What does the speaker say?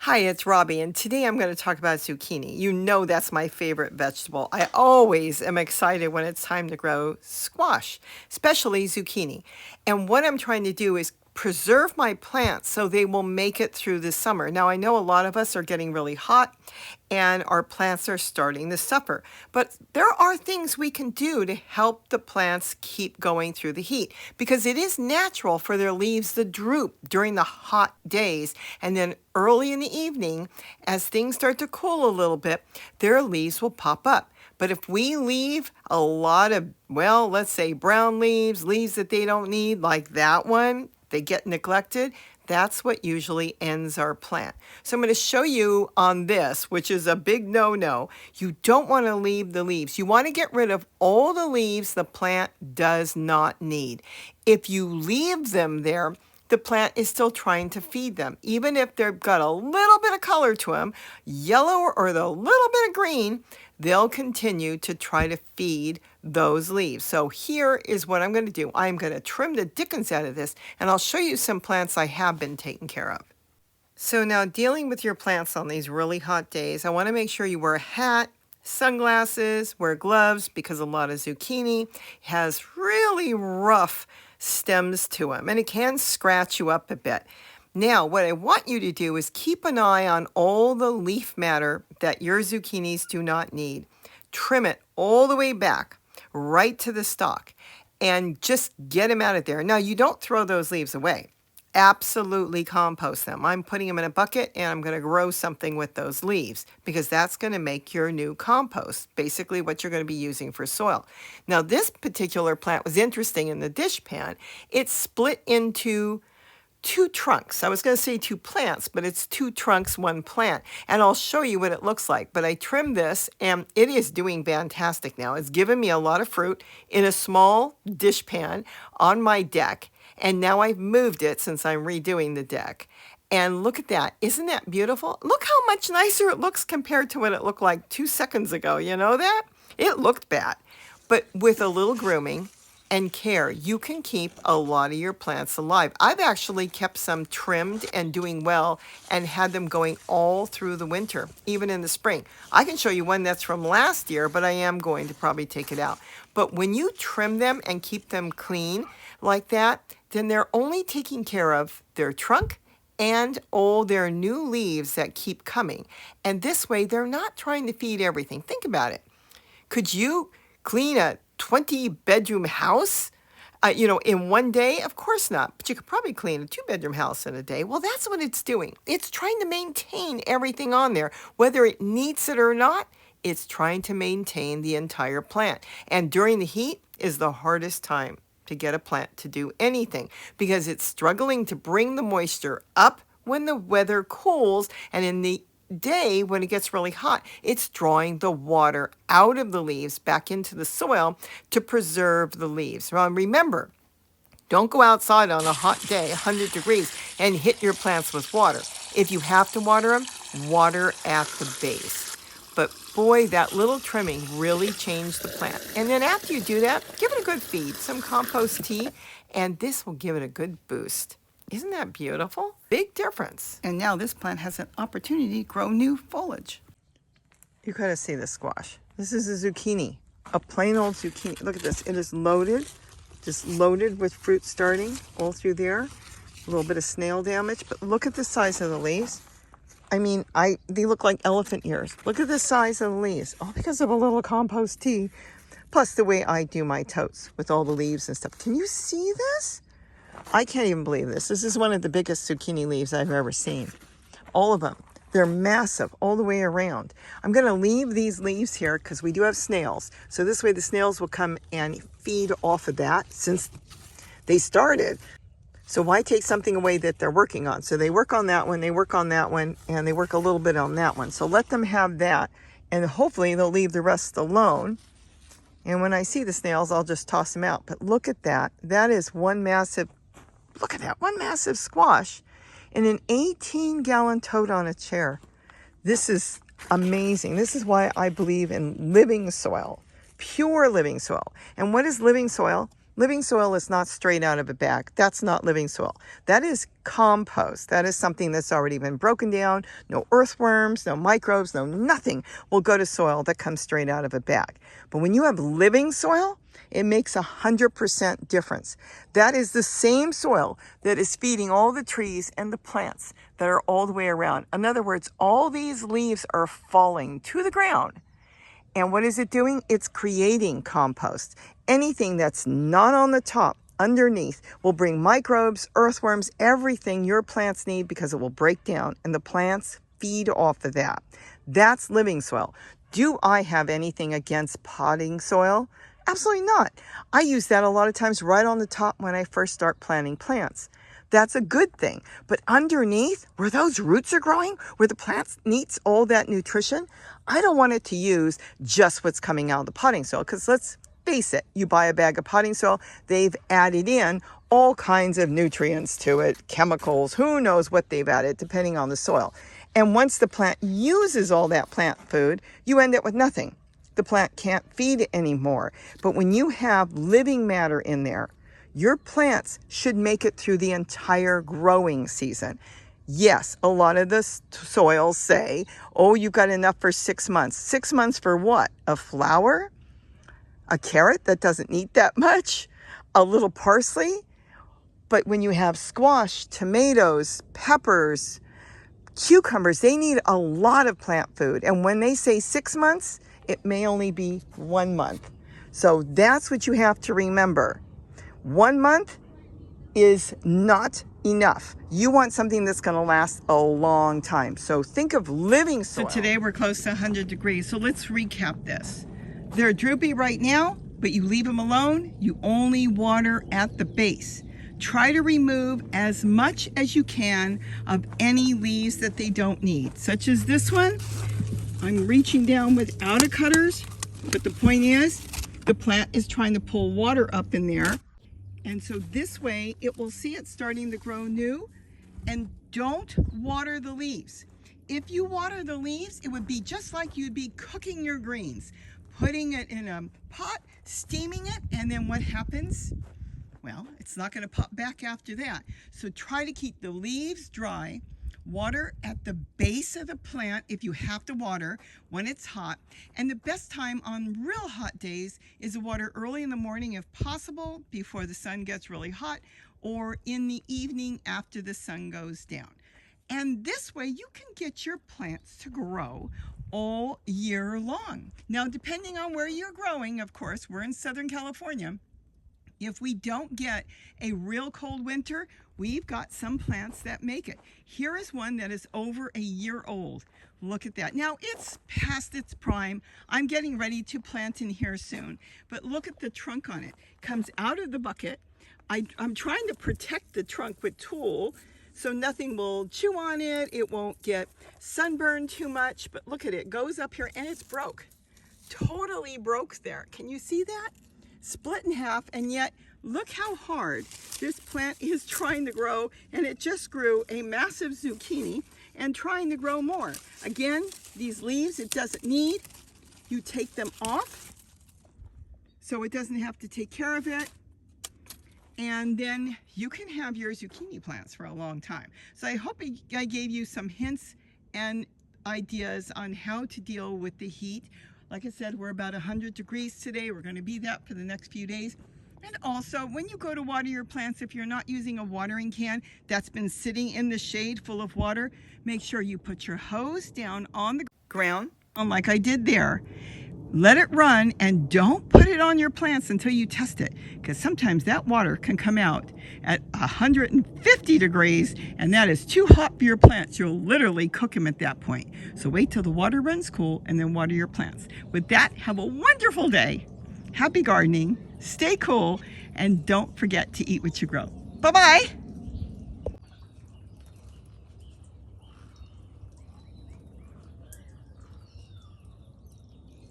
Hi, it's Robbie, and today I'm going to talk about zucchini. You know that's my favorite vegetable. I always am excited when it's time to grow squash, especially zucchini. And what I'm trying to do is preserve my plants so they will make it through the summer. Now, I know a lot of us are getting really hot and our plants are starting to suffer, but there are things we can do to help the plants keep going through the heat because it is natural for their leaves to droop during the hot days, and then early in the evening, as things start to cool a little bit, their leaves will pop up. But if we leave a lot of, well, let's say brown leaves, leaves that they don't need, like that one, they get neglected. That's what usually ends our plant. So I'm going to show you on this, which is a big no-no. You don't want to leave the leaves. You want to get rid of all the leaves the plant does not need. If you leave them there, the plant is still trying to feed them. Even if they've got a little bit of color to them, yellow or the little bit of green, they'll continue to try to feed those leaves. So here is what I'm going to do. I'm going to trim the dickens out of this, and I'll show you some plants I have been taking care of. So now, dealing with your plants on these really hot days, I want to make sure you wear a hat, sunglasses, wear gloves, because a lot of zucchini has really rough stems to them, and it can scratch you up a bit. Now, what I want you to do is keep an eye on all the leaf matter that your zucchinis do not need. Trim it all the way back, right to the stalk, and just get them out of there. Now, you don't throw those leaves away. Absolutely compost them. I'm putting them in a bucket and I'm going to grow something with those leaves because that's going to make your new compost, basically what you're going to be using for soil. Now, this particular plant was interesting in the dish pan. It's split into two trunks. I was going to say two plants, but it's two trunks, one plant. And I'll show you what it looks like. But I trimmed this and it is doing fantastic now. It's given me a lot of fruit in a small dish pan on my deck. And now I've moved it since I'm redoing the deck. And look at that. Isn't that beautiful? Look how much nicer it looks compared to what it looked like 2 seconds ago. You know that? It looked bad. But with a little grooming and care, you can keep a lot of your plants alive. I've actually kept some trimmed and doing well and had them going all through the winter, even in the spring. I can show you one that's from last year, but I am going to probably take it out. But when you trim them and keep them clean like that, then they're only taking care of their trunk and all their new leaves that keep coming. And this way, they're not trying to feed everything. Think about it. Could you clean a 20-bedroom house, in one day? Of course not. But you could probably clean a 2-bedroom house in a day. Well, that's what it's doing. It's trying to maintain everything on there. Whether it needs it or not, it's trying to maintain the entire plant. And during the heat is the hardest time to get a plant to do anything because it's struggling to bring the moisture up when the weather cools, and in the day when it gets really hot, it's drawing the water out of the leaves back into the soil to preserve the leaves. Well, remember, don't go outside on a hot day, 100 degrees, and hit your plants with water. If you have to water them, water at the base. But boy, that little trimming really changed the plant. And then after you do that, give it a good feed, some compost tea, and this will give it a good boost. Isn't that beautiful? Big difference. And now this plant has an opportunity to grow new foliage. You gotta see the squash. This is a zucchini, a plain old zucchini. Look at this. It is loaded, just loaded with fruit starting all through there. A little bit of snail damage, but look at the size of the leaves. I mean, they look like elephant ears. Look at the size of the leaves, all because of a little compost tea, plus the way I do my totes with all the leaves and stuff. Can you see this? I can't even believe this. This is one of the biggest zucchini leaves I've ever seen. All of them. They're massive all the way around. I'm going to leave these leaves here because we do have snails. So this way the snails will come and feed off of that since they started. So why take something away that they're working on? So they work on that one, they work on that one, and they work a little bit on that one. So let them have that, and hopefully they'll leave the rest alone. And when I see the snails, I'll just toss them out. But look at that. That is one massive squash in an 18-gallon tote on a chair. This is amazing. This is why I believe in living soil, pure living soil. And what is living soil? Living soil is not straight out of a bag. That's not living soil. That is compost. That is something that's already been broken down. No earthworms, no microbes, no nothing will go to soil that comes straight out of a bag. But when you have living soil, it makes 100% difference. That is the same soil that is feeding all the trees and the plants that are all the way around. In other words, all these leaves are falling to the ground. And what is it doing? It's creating compost. Anything that's not on the top, underneath, will bring microbes, earthworms, everything your plants need, because it will break down and the plants feed off of that. That's living soil. Do I have anything against potting soil? Absolutely not. I use that a lot of times right on the top when I first start planting plants. That's a good thing. But underneath, where those roots are growing, where the plant needs all that nutrition, I don't want it to use just what's coming out of the potting soil. Because let's face it, you buy a bag of potting soil, they've added in all kinds of nutrients to it, chemicals, who knows what they've added, depending on the soil. And once the plant uses all that plant food, you end up with nothing. The plant can't feed it anymore. But when you have living matter in there, your plants should make it through the entire growing season. Yes, a lot of the soils say, oh, you've got enough for 6 months. 6 months for what? A flower? A carrot that doesn't need that much? A little parsley? But when you have squash, tomatoes, peppers, cucumbers, they need a lot of plant food. And when they say 6 months, it may only be 1 month. So that's what you have to remember. 1 month is not enough. You want something that's going to last a long time. So think of living soil. So today we're close to 100 degrees. So let's recap this. They're droopy right now, but you leave them alone. You only water at the base. Try to remove as much as you can of any leaves that they don't need, such as this one. I'm reaching down without a cutters, but the point is, the plant is trying to pull water up in there. And so this way, it will see it starting to grow new. And don't water the leaves. If you water the leaves, it would be just like you'd be cooking your greens, putting it in a pot, steaming it, and then what happens? Well, it's not going to pop back after that. So try to keep the leaves dry. Water at the base of the plant if you have to water when it's hot. And the best time on real hot days is to water early in the morning if possible, before the sun gets really hot, or in the evening after the sun goes down. And this way you can get your plants to grow all year long. Now, depending on where you're growing, of course, we're in Southern California. If we don't get a real cold winter, we've got some plants that make it. Here is one that is over a year old. Look at that. Now, it's past its prime. I'm getting ready to plant in here soon. But look at the trunk on it. Comes out of the bucket. I'm trying to protect the trunk with tulle so nothing will chew on it. It won't get sunburned too much. But look at it. It goes up here and it's broke. Totally broke there. Can you see that? Split in half, and yet look how hard this plant is trying to grow, and it just grew a massive zucchini and trying to grow more. Again, these leaves it doesn't need. You take them off so it doesn't have to take care of it, and then you can have your zucchini plants for a long time. So I hope I gave you some hints and ideas on how to deal with the heat. Like I said, we're about 100 degrees today. We're going to be that for the next few days. And also, when you go to water your plants, if you're not using a watering can that's been sitting in the shade full of water, make sure you put your hose down on the ground, like I did there. Let it run, and don't put it on your plants until you test it, because sometimes that water can come out at 150 degrees, and that is too hot for your plants. You'll literally cook them at that point. So wait till the water runs cool and then water your plants. With that, have a wonderful day. Happy gardening, stay cool, and don't forget to eat what you grow. Bye-bye.